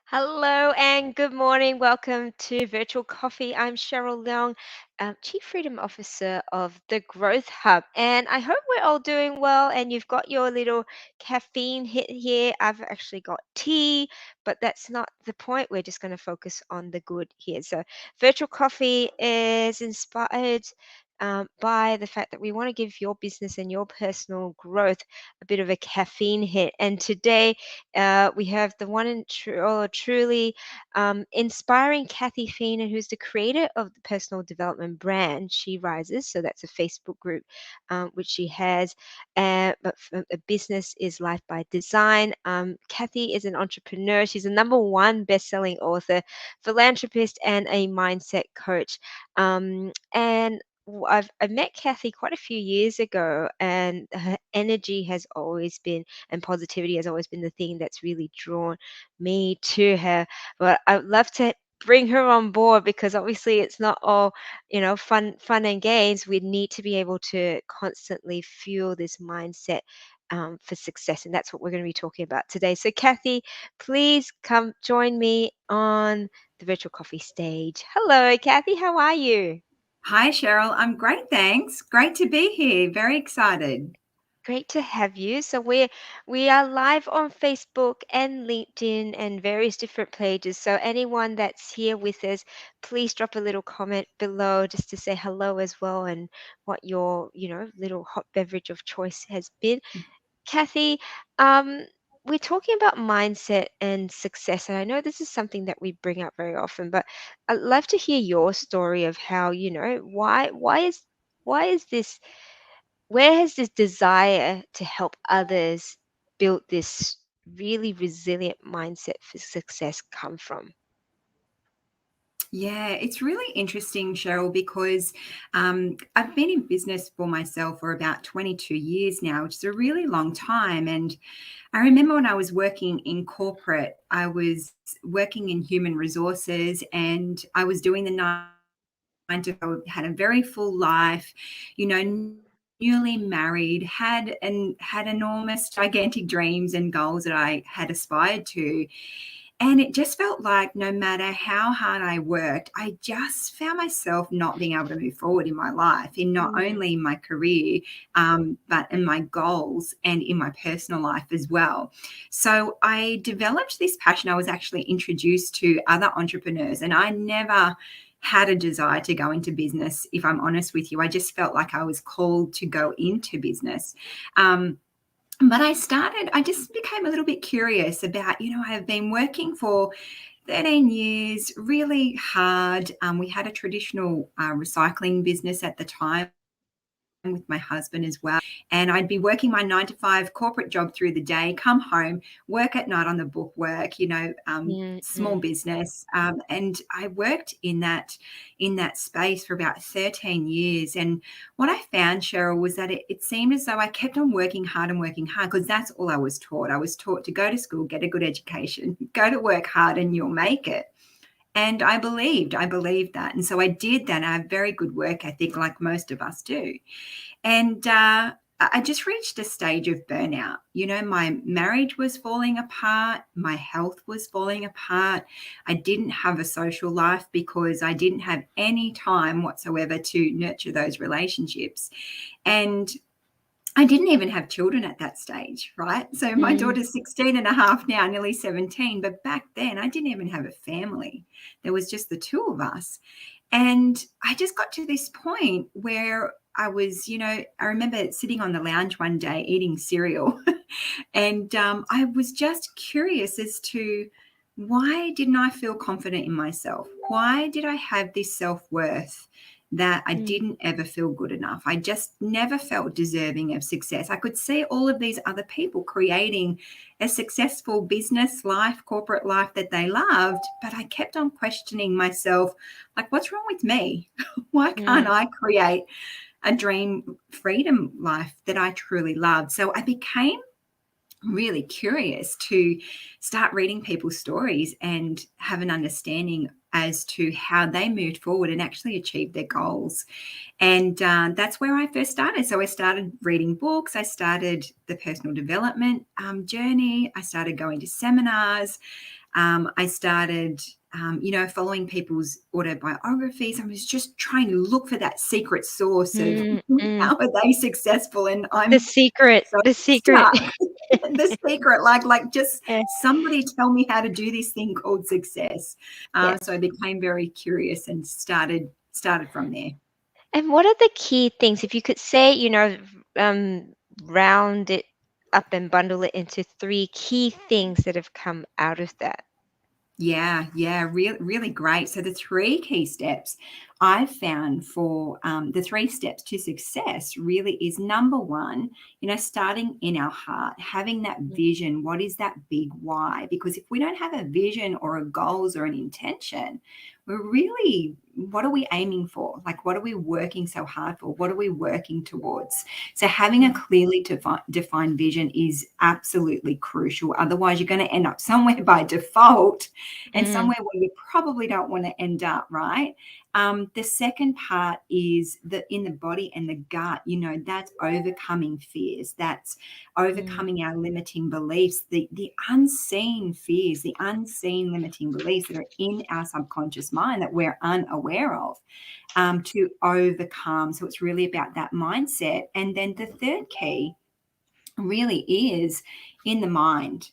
Hello and good morning. Welcome to Virtual Coffee. I'm Cheryl Leong, Chief Freedom Officer of the Growth Hub. And I hope we're all doing well and you've got your little caffeine hit here. I've actually got tea, but that's not the point. We're just going to focus on the good here. So, Virtual Coffee is inspired by the fact that we want to give your business and your personal growth a bit of a caffeine hit. And today, we have the one and truly inspiring Cathy Feenan, who's the creator of the personal development brand She Rises. So that's a Facebook group which she has. A business is Life by Design. Cathy is an entrepreneur. She's a #1 best-selling author, philanthropist, and a mindset coach. And I've met Cathy quite a few years ago, and her energy has always been and positivity has always been the thing that's really drawn me to her. But I would love to bring her on board because obviously it's not all fun and games. We need to be able to constantly fuel this mindset for success, and that's what we're going to be talking about today. So Cathy, please come join me on the virtual coffee stage. Hello Cathy, how are you? Hi, Cheryl. I'm great, thanks. Great to be here. Very excited. Great to have you. So we are live on Facebook and LinkedIn and various different pages. So anyone that's here with us, please drop a little comment below just to say hello as well and what your, little hot beverage of choice has been. Cathy, um, we're talking about mindset and success, and I know this is something that we bring up very often, but I'd love to hear your story of how, why is this where has this desire to help others build this really resilient mindset for success come from? Yeah, it's really interesting, Cheryl, because I've been in business for myself for about 22 years now, which is a really long time. And I remember when I was working in corporate, I was working in human resources and I was doing the 9 to 5, had a very full life, you know, newly married, had enormous, gigantic dreams and goals that I had aspired to. And it just felt like no matter how hard I worked, I just found myself not being able to move forward in my life, in not Mm, only my career, but in my goals and in my personal life as well. So I developed this passion. I was actually introduced to other entrepreneurs, and I never had a desire to go into business, if I'm honest with you. I just felt like I was called to go into business. But I just became a little bit curious about, I've been working for 13 years, really hard. We had a traditional recycling business at the time with my husband as well. And I'd be working my 9 to 5 corporate job through the day, come home, work at night on the book work, mm, small mm, business. And I worked in that space for about 13 years. And what I found, Cheryl, was that it seemed as though I kept on working hard because that's all I was taught. I was taught to go to school, get a good education, go to work hard, and you'll make it. And I believed that. And so I did that. I have very good work ethic, like most of us do. And I just reached a stage of burnout. My marriage was falling apart. My health was falling apart. I didn't have a social life because I didn't have any time whatsoever to nurture those relationships. And I didn't even have children at that stage, right? So my mm, daughter's 16 and a half now, nearly 17. But back then, I didn't even have a family. There was just the two of us. And I just got to this point where I remember sitting on the lounge one day eating cereal. And I was just curious as to why didn't I feel confident in myself? Why did I have this self worth that I mm, didn't ever feel good enough? I just never felt deserving of success. I could see all of these other people creating a successful business life, corporate life that they loved, but I kept on questioning myself, like, what's wrong with me? Why can't mm. I create a dream freedom life that I truly loved? So I became really curious to start reading people's stories and have an understanding as to how they moved forward and actually achieved their goals. And that's where I first started. So I started reading books. I started the personal development journey. I started going to seminars. I started, following people's autobiographies. I was just trying to look for that secret sauce of Mm, mm. how are they successful, and The I'm secret, so the secret. stuck. The secret, like just Yeah. somebody tell me how to do this thing called success. Yes. So I became very curious and started from there. And what are the key things, if you could say, um, round it up and bundle it into three key things that have come out of that? Yeah, really, really great. So the three key steps I've found for the three steps to success really is number one, starting in our heart, having that Mm, vision. What is that big why? Because if we don't have a vision or a goals or an intention, we're really, what are we aiming for? Like, what are we working so hard for? What are we working towards? So having a mm, clearly defined vision is absolutely crucial. Otherwise, you're going to end up somewhere by default and mm, somewhere where you probably don't want to end up, right? The second part is that in the body and the gut, that's overcoming fears, that's mm, overcoming our limiting beliefs, the unseen fears, the unseen limiting beliefs that are in our subconscious mind that we're unaware of, to overcome. So it's really about that mindset. And then the third key really is in the mind.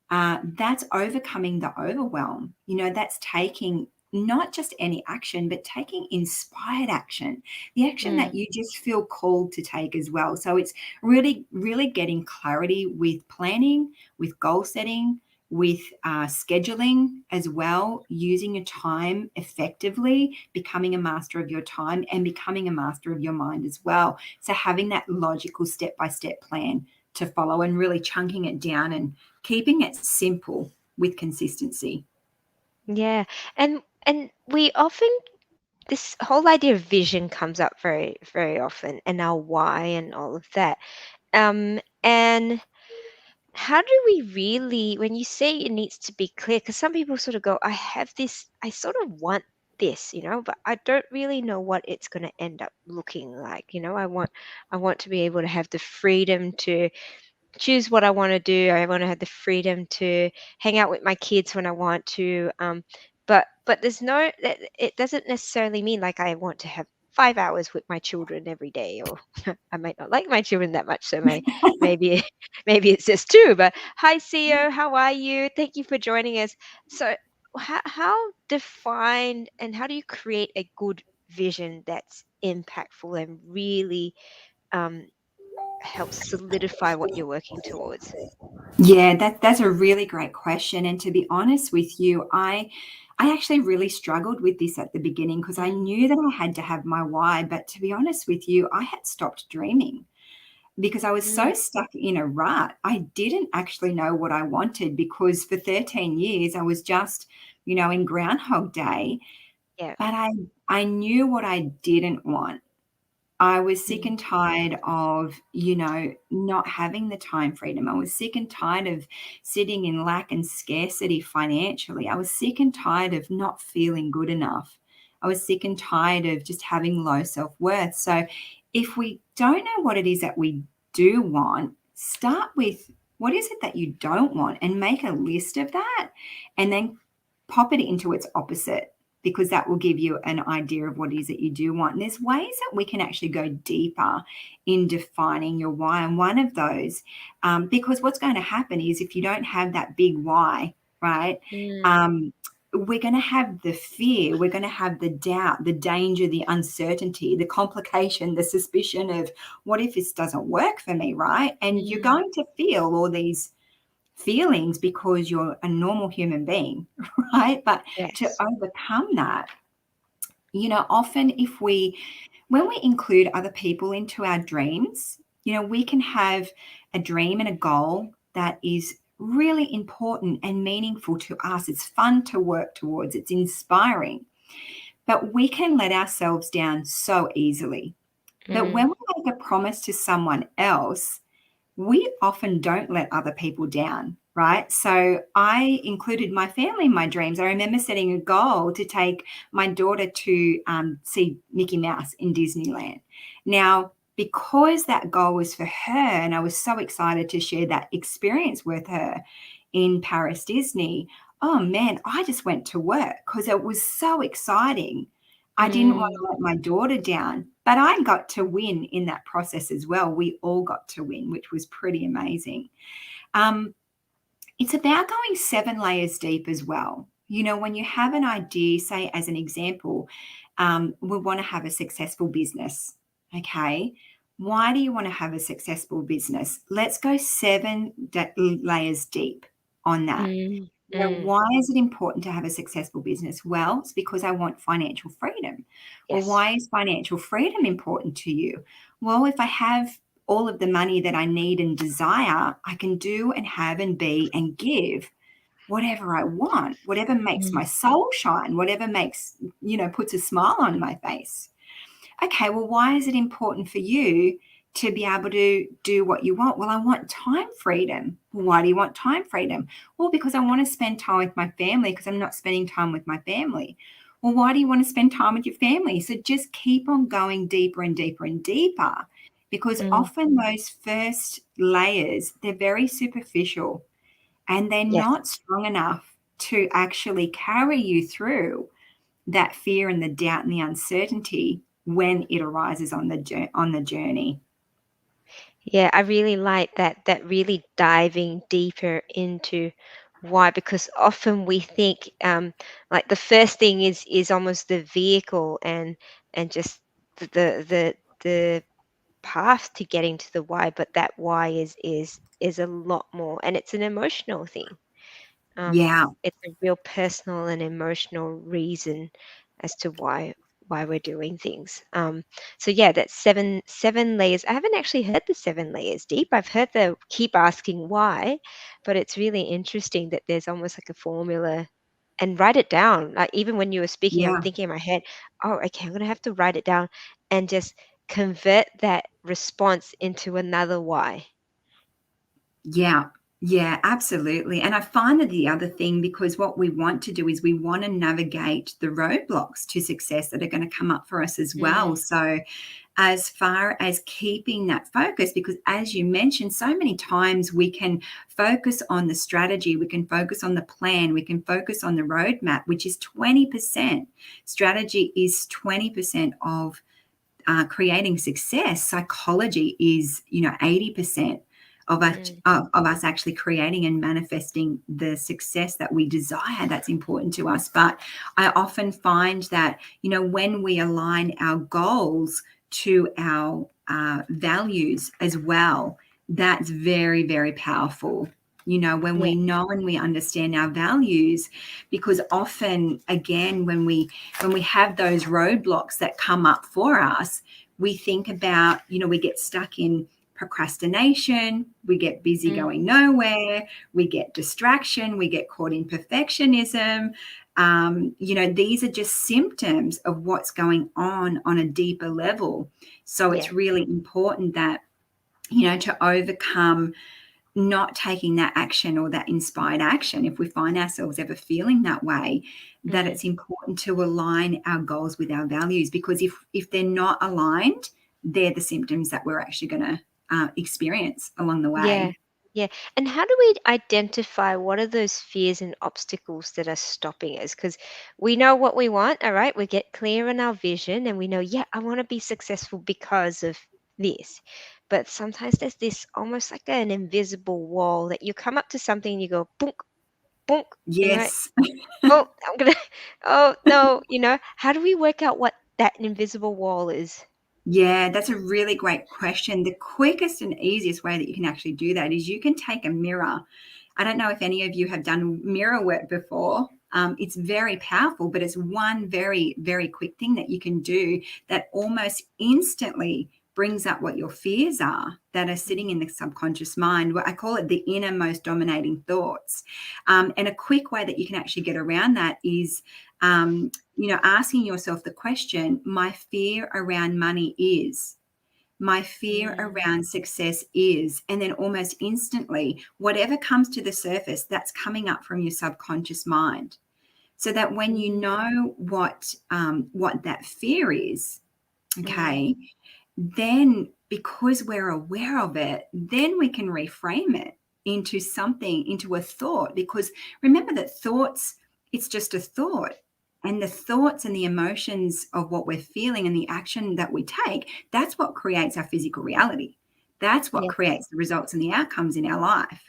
That's overcoming the overwhelm. That's taking not just any action, but taking inspired action, the action mm. that you just feel called to take as well. So it's really, really getting clarity with planning, with goal setting, with scheduling as well, using your time effectively, becoming a master of your time and becoming a master of your mind as well. So having that logical step by step plan to follow and really chunking it down and keeping it simple with consistency. Yeah. And we often, this whole idea of vision comes up very, very often, and our why and all of that. And how do we really, when you say it needs to be clear, because some people sort of go, I have this, I sort of want this, but I don't really know what it's going to end up looking like. I want to be able to have the freedom to choose what I want to do. I want to have the freedom to hang out with my kids when I want to. But there's no, it doesn't necessarily mean like I want to have 5 hours with my children every day, or I might not like my children that much, so maybe maybe it's just two. But hi, CEO, how are you? Thank you for joining us. So how defined and how do you create a good vision that's impactful and really um, helps solidify what you're working towards? Yeah, that's a really great question. And to be honest with you, I actually really struggled with this at the beginning because I Mm, knew that I had to have my why. But to be honest with you, I had stopped dreaming because I was mm, so stuck in a rut. I didn't actually know what I wanted because for 13 years I was just, in Groundhog Day. yeah. But I knew what I didn't want. I was sick Mm, and tired of, not having the time freedom. I was sick and tired of sitting in lack and scarcity financially. I was sick and tired of not feeling good enough. I was sick and tired of just having low self worth. So, if we don't know what it is that we do want, start with what is it that you don't want and make a list of that and then pop it into its opposite because that will give you an idea of what it is that you do want. And there's ways that we can actually go deeper in defining your why. And one of those, because what's going to happen is if you don't have that big why, right? mm, Um, we're going to have the fear, we're going to have the doubt, the danger, the uncertainty, the complication, the suspicion of what if this doesn't work for me, right? And you're mm, going to feel all these feelings because you're a normal human being, right? But to yes. overcome that, often when we include other people into our dreams, we can have a dream and a goal that is really important and meaningful to us. It's fun to work towards, it's inspiring, but we can let ourselves down so easily. But Mm, when we make a promise to someone else, we often don't let other people down. right? So I included my family in my dreams. I remember setting a goal to take my daughter to see Mickey Mouse in Disneyland. Now, because that goal was for her, and I was so excited to share that experience with her in Paris Disney, oh man, I just went to work because it was so exciting. I didn't want Mm, to let my daughter down, but I got to win in that process as well. We all got to win, which was pretty amazing. Um, it's about going 7 layers deep as well. You know, when you have an idea, say, as an example, we want to have a successful business. Okay. Why do you want to have a successful business? Let's go layers deep on that. mm, You know, mm. why is it important to have a successful business? Well, it's because I want financial freedom. Well, Yes. why is financial freedom important to you? Well, if I have all of the money that I need and desire, I can do and have and be and give whatever I want, whatever makes my Mm, soul shine, whatever makes, puts a smile on my face. Okay, well, why is it important for you to be able to do what you want? Well, I want time freedom. Well, why do you want time freedom? Well, because I want to spend time with my family because I'm not spending time with my family. Well, why do you want to spend time with your family? So just keep on going deeper and deeper and deeper because mm. often those first layers, they're very superficial and they're Yes. not strong enough to actually carry you through that fear and the doubt and the uncertainty when it arises on the journey. Yeah, I really like that really diving deeper into why, because often we think like the first thing is almost the vehicle and just the path to getting to the why, but that why is a lot more, and it's an emotional thing. Yeah, It's a real personal and emotional reason as to why we're doing things. So yeah, that's seven layers. I haven't actually heard the seven layers deep. I've heard the keep asking why, but it's really interesting that there's almost like a formula. And write it down. Like even when you were speaking, I'm yeah, thinking in my head, oh, okay, I'm gonna have to write it down and just convert that response into another why. yeah, yeah, absolutely. And I find that the other thing, because what we want to do is we want to navigate the roadblocks to success that are going to come up for us as well. Mm, So as far as keeping that focus, because as you mentioned, so many times we can focus on the strategy, we can focus on the plan, we can focus on the roadmap, which is 20%. Strategy is 20% of creating success. Psychology is, 80% mm, of us actually creating and manifesting the success that we desire that's important to us. But I often find that, when we align our goals to our values as well, that's very, very powerful. When yeah. we know and we understand our values, because often, again, when we have those roadblocks that come up for us, we think about, we get stuck in procrastination, we get busy Mm, going nowhere, we get distraction, we get caught in perfectionism. These are just symptoms of what's going on a deeper level. So yeah. it's really important that, to overcome not taking that action or that inspired action, if we find ourselves ever feeling that way, that Mm. it's important to align our goals with our values, because if they're not aligned, they're the symptoms that we're actually going to experience along the Yeah, way. yeah. And how do we identify what are those fears and obstacles that are stopping us? Because we know what we want, all right? We get clear in our vision and we know, yeah, I want to be successful because of this. But sometimes there's this almost like an invisible wall that you come up to something and you go, boom, boom, and you're like, Yes. oh, I'm gonna, oh no, how do we work out what that invisible wall is? Yeah, that's a really great question. The quickest and easiest way that you can actually do that is you can take a mirror. I don't know if any of you have done mirror work before. It's very powerful, but it's one very, very quick thing that you can do that almost instantly brings up what your fears are that are sitting in the subconscious mind. I call it the innermost dominating thoughts. And a quick way that you can actually get around that is asking yourself the question, my fear around money is. My fear Mm, around success is, and then almost instantly, whatever comes to the surface, that's coming up from your subconscious mind. So that when you mm, know what that fear is, mm. okay, then because we're aware of it, then we can reframe it into something, into a thought. Because remember that thoughts, it's just a thought. And the thoughts and the emotions of what we're feeling and the action that we take, that's what creates our physical reality. That's what Yes. creates the results and the outcomes in our life.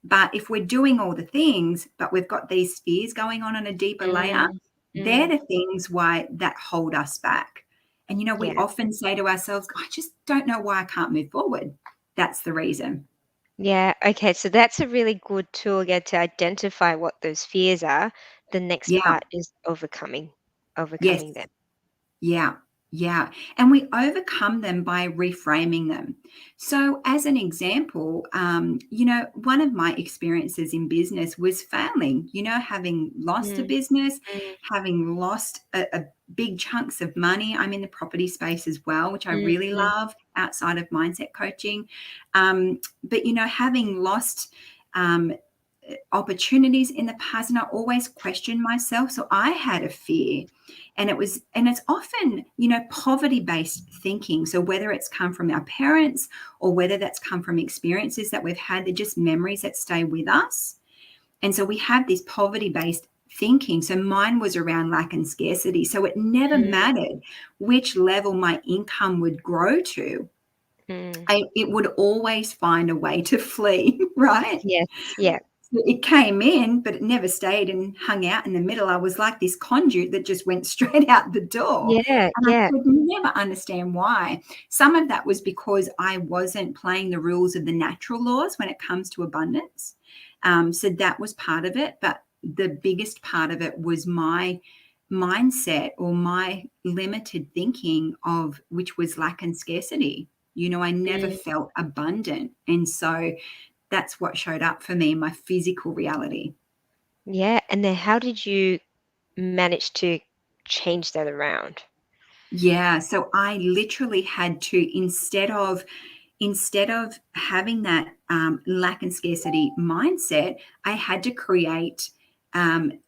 But if we're doing all the things, but we've got these fears going on a deeper layer, Mm, they're mm. the things why that hold us back. And we Yeah. often say to ourselves, I just don't know why I can't move forward. That's the reason. Yeah. Okay. So that's a really good tool again to identify what those fears are. The next Yeah. part is overcoming Yes. them. Yeah, yeah. And we overcome them by reframing them. So, as an example, one of my experiences in business was failing, having lost a Mm, business, mm, having lost a big chunks of money. I'm in the property space as well, which I mm, really mm, love outside of mindset coaching. But, having lost, um, opportunities in the past, and I always questioned myself. So I had a fear, and it's often, poverty based thinking. So whether it's come from our parents or whether that's come from experiences that we've had, they're just memories that stay with us. And so we have this poverty based thinking. So mine was around lack and scarcity. So it never mm, mattered which level my income would grow to. mm. It would always find a way to flee, right? Yes. Yeah. It came in, but it never stayed and hung out in the middle. I was like this conduit that just went straight out the door. Yeah. And I Yeah. could never understand why. Some of that was because I wasn't playing the rules of the natural laws when it comes to abundance. So that was part of it. But the biggest part of it was my mindset or my limited thinking of which was lack and scarcity. I never Mm. felt abundant. And so that's what showed up for me in my physical reality. Yeah. And then how did you manage to change that around? Yeah, so I literally had to, instead of having that lack and scarcity mindset, I had to create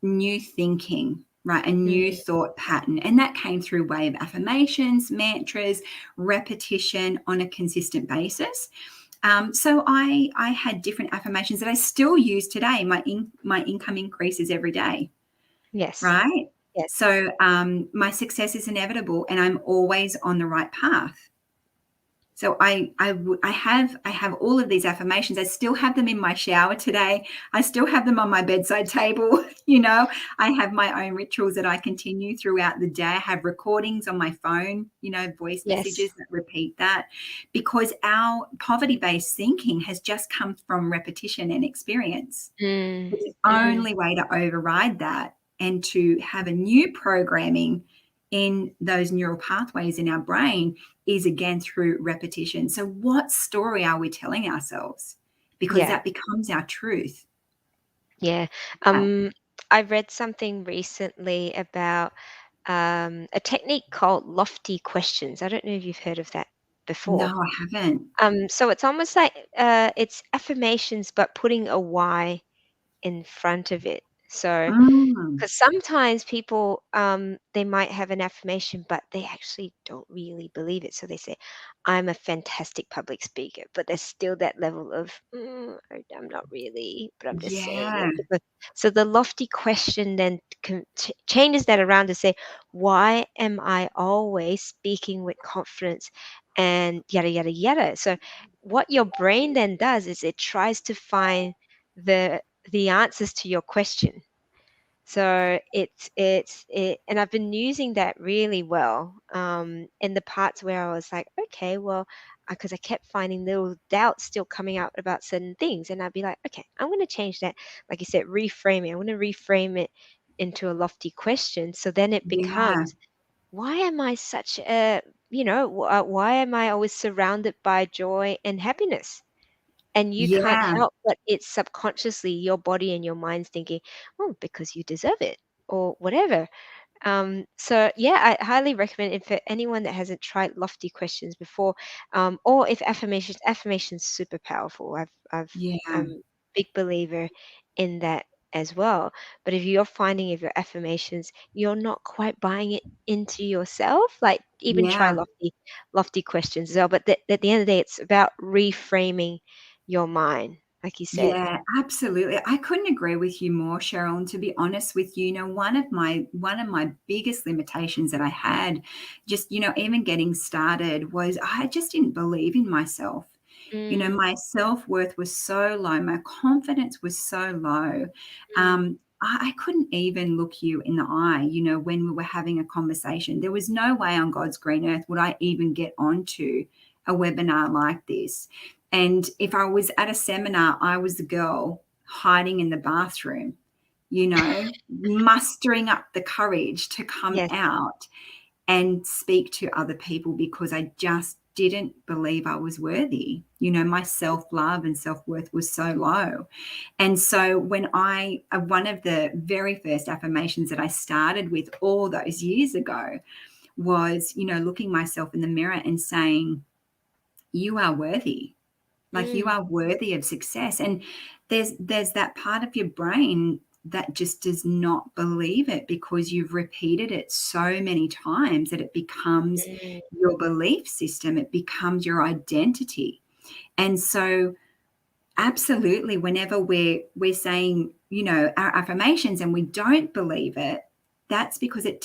new thinking, right? A new Mm. thought pattern. And that came through way of affirmations, mantras, repetition on a consistent basis. So I had different affirmations that I still use today. My income increases every day, Yes. right? Yes. So my success is inevitable, and I'm always on the right path. So I have all of these affirmations. I still have them in my shower today. I still have them on my bedside table. I have my own rituals that I continue throughout the day. I have recordings on my phone, voice Yes. messages that repeat that, because our poverty-based thinking has just come from repetition and experience. Mm. But the Mm. only way to override that and to have a new programming in those neural pathways in our brain is again through repetition. So, what story are we telling ourselves? Because Yeah. that becomes our truth. Yeah. Uh, Um, I read something recently about a technique called lofty questions. I don't know if you've heard of that before. no, I haven't. So it's almost like it's affirmations, but putting a why in front of it. So Mm, because sometimes people, they might have an affirmation, but they actually don't really believe it. So they say, "I'm a fantastic public speaker," but there's still that level of, I'm not really, but I'm just saying yeah, it." So the lofty question then changes that around to say, "Why am I always speaking with confidence?" And yada yada yada. So what your brain then does is it tries to find the the answers to your question, so and I've been using that really well, in the parts where I was like, okay, well, because I kept finding little doubts still coming out about certain things, and I'd be like, okay, I'm going to change that. Like you said, reframe it. I'm going to reframe it into a lofty question. So then it yeah, becomes, why am I such a, why am I always surrounded by joy and happiness? And you can't yeah, help but it's subconsciously your body and your mind's thinking, "Oh, because you deserve it," or whatever. So yeah, I highly recommend it for anyone that hasn't tried lofty questions before, or if affirmations super powerful. Yeah. I'm a big believer in that as well. But if you're finding if your affirmations, you're not quite buying it into yourself, like even try Yeah. lofty questions as well. But at the end of the day, it's about reframing your mind, like you said. Yeah, absolutely. I couldn't agree with you more, Cheryl. And to be honest with you, one of my biggest limitations that I had, just even getting started, was I just didn't believe in myself. Mm, My self worth was so low, my confidence was so low. mm, I couldn't even look you in the eye. When we were having a conversation, there was no way on God's green earth would I even get onto a webinar like this. And if I was at a seminar, I was the girl hiding in the bathroom, mustering up the courage to come yes. out and speak to other people because I just didn't believe I was worthy. My self love and self worth was so low. And so one of the very first affirmations that I started with all those years ago was, looking myself in the mirror and saying, you are worthy. Like, you Mm, are worthy of success. And there's that part of your brain that just does not believe it because you've repeated it so many times that it becomes mm, your belief system, it becomes your identity. And so absolutely, whenever we're saying, our affirmations and we don't believe it, that's because it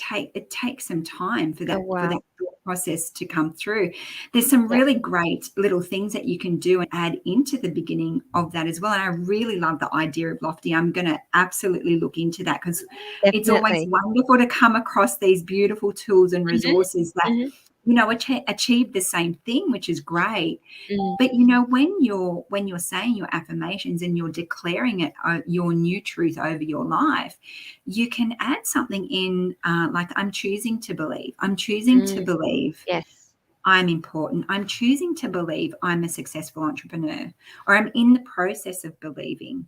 takes some time for oh that wow. thought process to come through. There's some Yep. really great little things that you can do and add into the beginning of that as well. And I really love the idea of lofty. I'm going to absolutely look into that because it's always Definitely. wonderful to come across these beautiful tools and Mhm, resources that mhm, achieve the same thing, which is great. mm, But when you're saying your affirmations and you're declaring it, your new truth over your life, you can add something in, like, I'm choosing to believe. I'm choosing to mm, believe yes. I'm important. I'm choosing to believe I'm a successful entrepreneur, or I'm in the process of believing.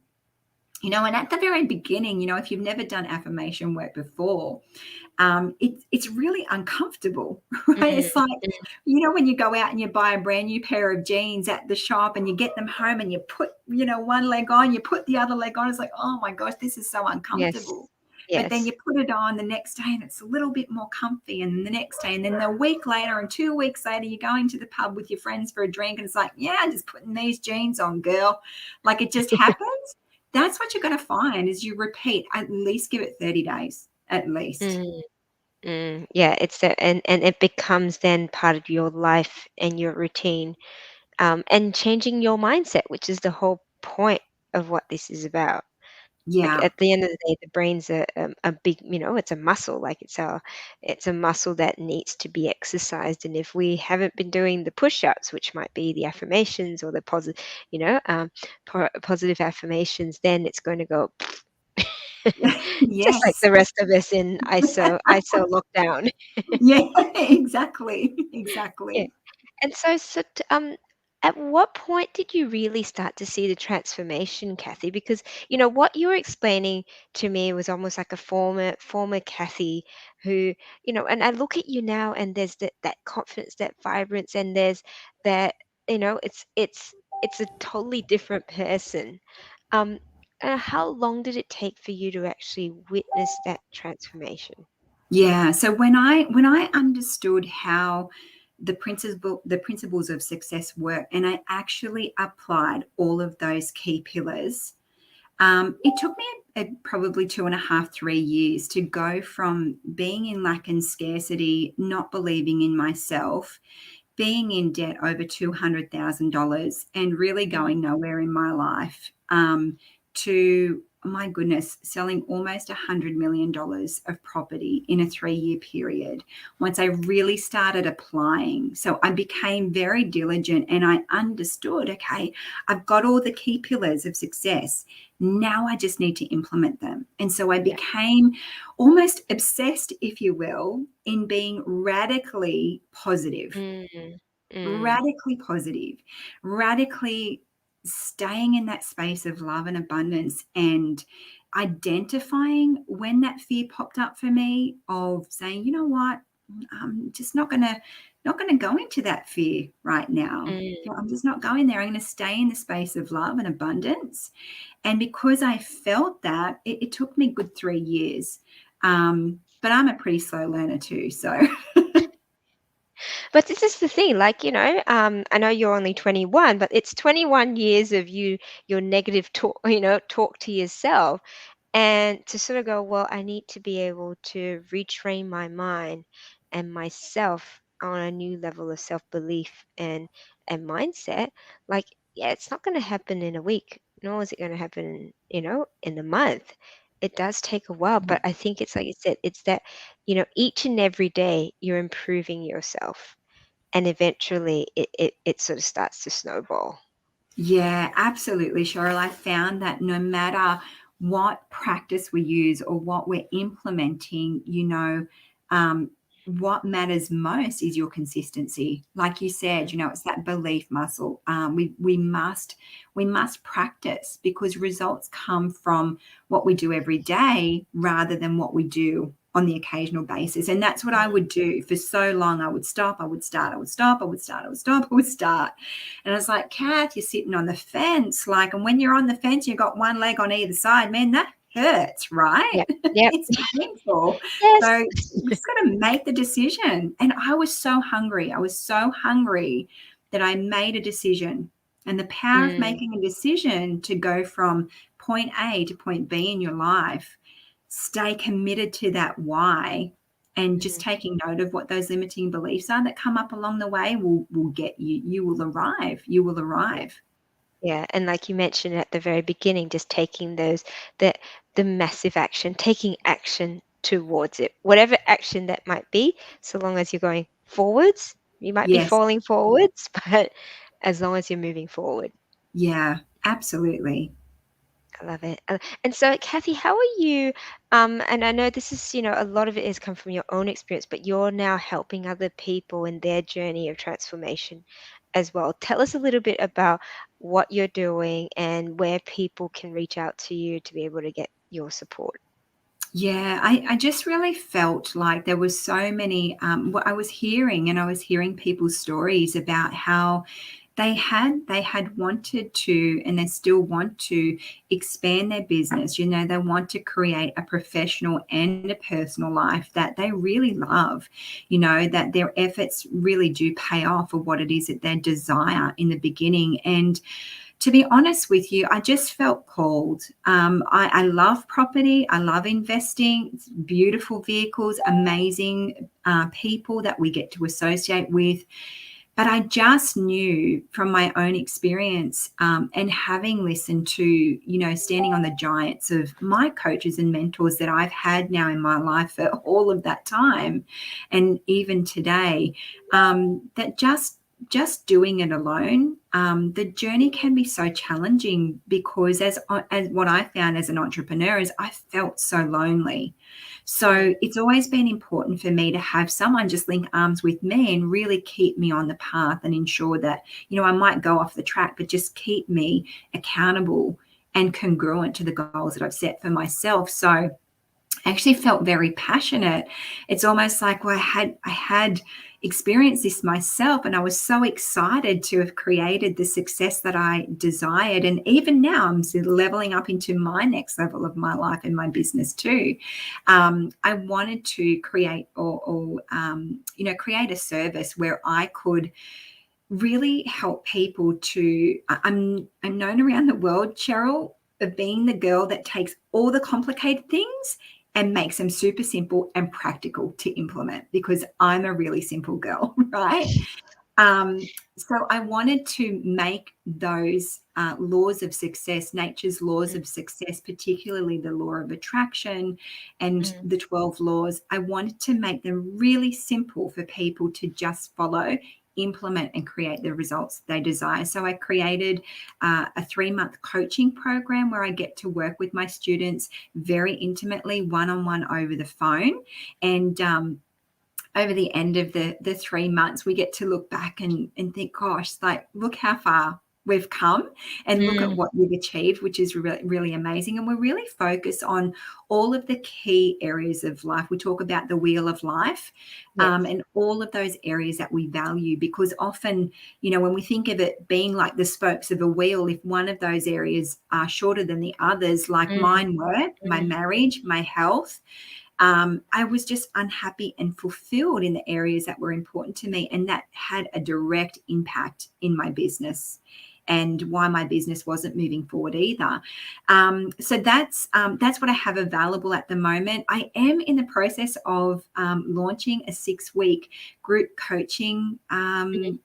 And at the very beginning, if you've never done affirmation work before, it's really uncomfortable, right? Mm, It's like, mm, when you go out and you buy a brand new pair of jeans at the shop and you get them home and you put, one leg on, you put the other leg on. It's like, oh my gosh, this is so yes. uncomfortable. But then you Yes. put it on the next day and it's a little bit more comfy. And the next day, and then a week later, and 2 weeks later, you're going to the pub with your friends for a drink. And it's like, yeah, I'm just putting these jeans on, girl. Like, it just happens. That's what you're going to find is you repeat, at least give it 30 days, at least. Mm, mm, yeah, it's a and it becomes then part of your life and your routine, and changing your mindset, which is the whole point of what this is about. Like, Yeah. at the end of the day, the brain's a big, it's a muscle, like, it's a muscle that needs to be exercised, and if we haven't been doing the push-ups, which might be the affirmations or the positive, positive affirmations, then it's going to go just like Yes. the rest of us in ISO lockdown. Yeah, exactly, exactly. And at what point did you really start to see the transformation, Kathy? Because what you were explaining to me was almost like a former Kathy who, and I look at you now, and there's that confidence, that vibrance, and there's that, it's a totally different person. Um, how long did it take for you to actually witness that transformation? Yeah, so when I understood how the principles of success work, and I actually applied all of those key pillars, it took me probably 2.5, 3 years to go from being in lack and scarcity, not believing in myself, being in debt over $200,000 and really Mm, going nowhere in my life, to, my goodness, selling almost $100 million of property in a 3-year period. Once I really started applying, so I became very diligent and I understood, okay, I've got all the key pillars of success. Now I just need to implement them. And so I yeah. became almost obsessed, if you will, in being Mm, mm, radically positive, radically staying in that space of love and abundance, and identifying when that fear popped up for me of saying, you know what, I'm just not gonna go into that fear right now. Mm. I'm just not going there. I'm going to stay in the space of love and abundance. And because I felt that, it took me good 3 years. But I'm a pretty slow learner too. So But this is the thing, like, I know you're only 21, but it's 21 years of your negative talk, talk to yourself. And to sort of go, well, I need to be able to retrain my mind and myself on a new level of self-belief and mindset. Like, yeah, it's not going to happen in a week, nor is it going to happen, in a month. It does take a while, but I think it's like you said, it's that, each and every day you're improving yourself, and eventually it sort of starts to snowball. yeah, absolutely, Cheryl. I found that no matter what practice we use or what we're implementing, um, what matters most is your consistency. Like you said, Mm. it's that belief muscle. We must practice, because results come from what we do every day rather than what we do on the occasional basis. And that's what I would do for so long. I would stop, I would start, I would stop, I would start, I would stop, I would start. And I was like, Kath, you're sitting on the fence. Like, and when you're on the fence, you've got one leg on either side, man, that hurts, right? Yep. Yep. It's painful. So Yes. you just got to make the decision. And I was so hungry. I was so hungry that I made a decision. And the power of Mm, making a decision to go from point A to point B in your life, stay committed to that why, and just mhm. taking note of what those limiting beliefs are that come up along the way will get you. You will arrive. You will arrive. Yeah, and like you mentioned at the very beginning, just taking the the massive action, taking action towards it, whatever action that might be, so long as you're going forwards. You might be Yes. falling forwards, but as long as you're moving forward. Yeah, absolutely. I love it. And so, Kathy, how are you? And I know this is, a lot of it has come from your own experience, but you're now helping other people in their journey of transformation as well. Tell us a little bit about what you're doing and where people can reach out to you to be able to get your support. Yeah, I just really felt like there was so many, what I was hearing, and I was hearing people's stories about how they had wanted to, and they still want to expand their business. They want to create a professional and a personal life that they really love, that their efforts really do pay off for what it is that they desire in the beginning. And to be honest with you, I just felt called. I love property. I love investing. It's beautiful vehicles, amazing people that we get to associate with. But I just knew from my own experience, and having listened to, standing on the giants of my coaches and mentors that I've had now in my life for all of that time, and even today, that just doing it alone, the journey can be so challenging, because as what I found as an entrepreneur is I felt so lonely. So Mm, it's always been important for me to have someone just link arms with me and really keep me on the path, and ensure that, I might go off the track, but just keep me accountable and congruent to the goals that I've set for myself. So I actually felt very passionate. It's almost like, well, I had experienced this myself, and I was so excited to have created the success that I desired. And even now, I'm sort of leveling up into my next level of my life and my business too. I wanted to create, create a service where I could really help people to. I'm known around the world, Cheryl, of being the girl that takes all the complicated things and makes them super simple and practical to implement, because I'm a really simple girl, right? So I wanted to make those laws of success, nature's laws mm, of success, particularly the law of attraction and mm, the 12 laws. I wanted to make them really simple for people to just follow, implement, and create the results they desire. So I created a 3-month coaching program where I get to work with my students very intimately, one-on-one, over the phone. And over the end of the 3 months, we get to look back and think, gosh, like, look how far we've come and look at Mm, what you've achieved, which is really, really amazing. And we're really focused on all of the key areas of life. We talk about the wheel of life, yes. and all of those areas that we value, because often, when we think of it being like the spokes of a wheel, if one of those areas are shorter than the others, like Mm, mine were, my mm. marriage, my health, I was just unhappy and fulfilled in the areas that were important to me. And that had a direct impact in my business and why my business wasn't moving forward either. So that's what I have available at the moment. I am in the process of launching a 6-week group coaching Mm.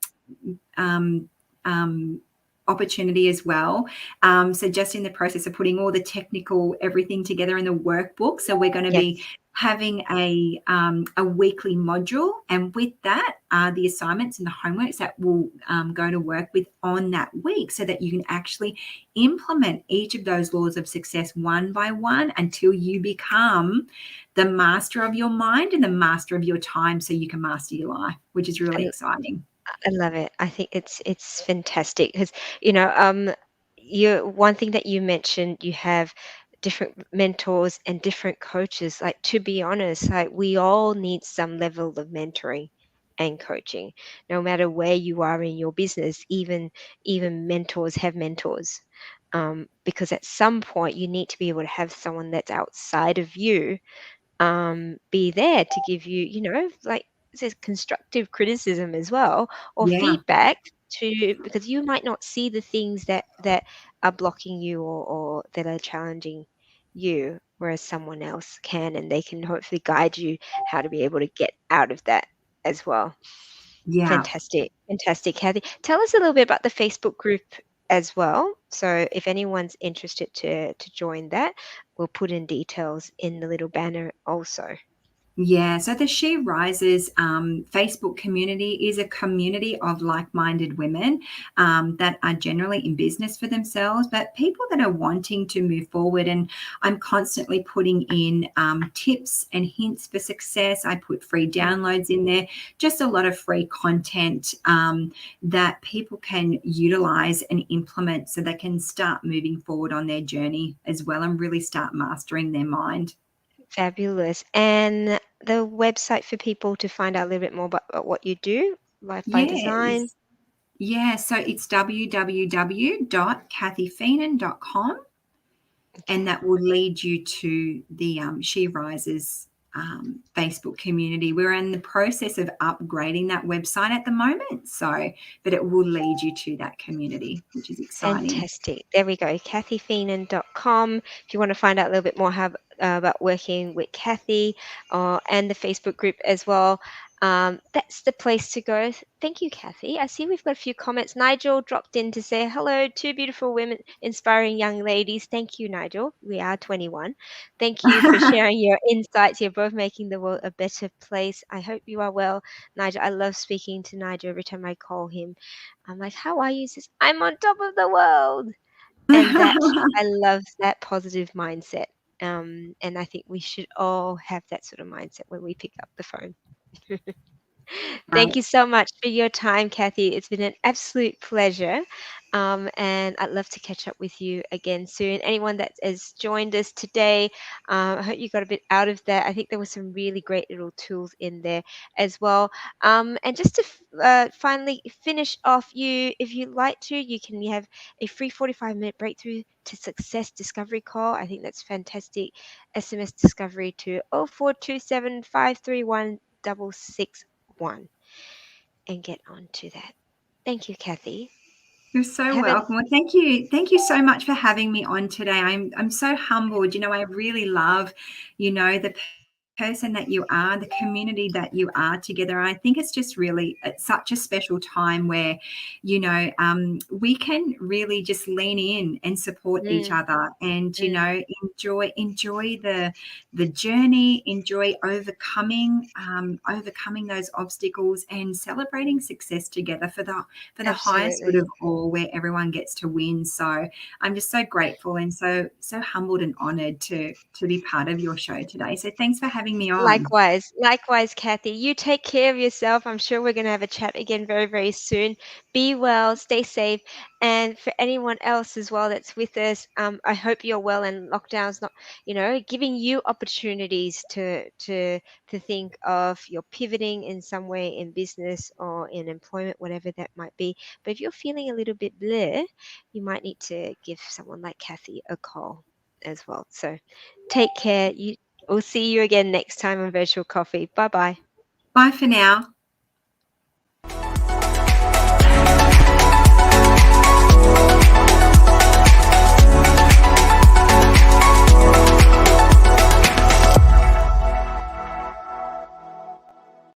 um, um, opportunity as well. So just in the process of putting all the technical everything together in the workbook. So we're going to be Yes. having a weekly module, and with that are the assignments and the homeworks that will go to work with on that week, so that you can actually implement each of those laws of success one by one until you become the master of your mind and the master of your time, so you can master your life, which is really exciting. I love it. I think it's fantastic because you know, you one thing that you mentioned, you have different mentors and different coaches. Like to be honest, like we all need some level of mentoring and coaching, no matter where you are in your business. Even mentors have mentors, because at some point you need to be able to have someone that's outside of you be there to give you, like says constructive criticism as well, or Yeah. feedback to because you might not see the things that are blocking you or that are challenging you, whereas someone else can and they can hopefully guide you how to be able to get out of that as well. Yeah. Fantastic, fantastic, Kathy. Tell us a little bit about the Facebook group as well. So if anyone's interested to join that, we'll put in details in the little banner also. Yeah, so the She Rises Facebook community is a community of like minded women that are generally in business for themselves, but people that are wanting to move forward. And I'm constantly putting in tips and hints for success. I put free downloads in there, just a lot of free content that people can utilize and implement so they can start moving forward on their journey as well and really start mastering their mind. Fabulous. And the website for people to find out a little bit more about what you do, Life by Design. Yes. Yeah, so it's www.cathyfeenan.com, and Okay. that will lead you to the She Rises Facebook community. We're in the process of upgrading that website at the moment, but it will lead you to that community, which is exciting. Fantastic. There we go. Cathyfeenan.com. If you want to find out a little bit more about working with Cathy and the Facebook group as well, that's the place to go. Thank you, Cathy. I see we've got a few comments. Nigel dropped in to say, hello, two beautiful women, inspiring young ladies. Thank you, Nigel. We are 21. Thank you for sharing your insights. You're both making the world a better place. I hope you are well, Nigel. I love speaking to Nigel every time I call him. I'm like, "How are you?" He says, "I'm on top of the world." And I love that positive mindset. And I think we should all have that sort of mindset when we pick up the phone. Thank Right. you so much for your time, Kathy. It's been an absolute pleasure. And I'd love to catch up with you again soon. Anyone that has joined us today, I hope you got a bit out of that. I think there were some really great little tools in there as well. And just to finally finish off, if you'd like to, you can have a free 45-minute breakthrough to success discovery call. I think that's fantastic. SMS discovery to 0427 531 661 and get on to that. Thank you, Kathy. You're so Have an welcome. Well, thank you. Thank you so much for having me on today. I'm so humbled. I really love, the person that you are, the community that you are together. I think it's just really it's such a special time where, we can really just lean in and support each mm, other, and mm, enjoy the journey, enjoy overcoming those obstacles, and celebrating success together for the highest good absolutely. of all, where everyone gets to win. So I'm just so grateful and so humbled and honored to be part of your show today. So thanks for having having me on. Likewise, likewise, Kathy. You take care of yourself. I'm sure we're going to have a chat again very, very soon. Be well, stay safe, and for anyone else as well that's with us, I hope you're well and lockdown's not, giving you opportunities to think of you're pivoting in some way in business or in employment, whatever that might be. But if you're feeling a little bit bleh, you might need to give someone like Kathy a call as well. So take care. We'll see you again next time on Virtual Coffee. Bye bye. Bye for now.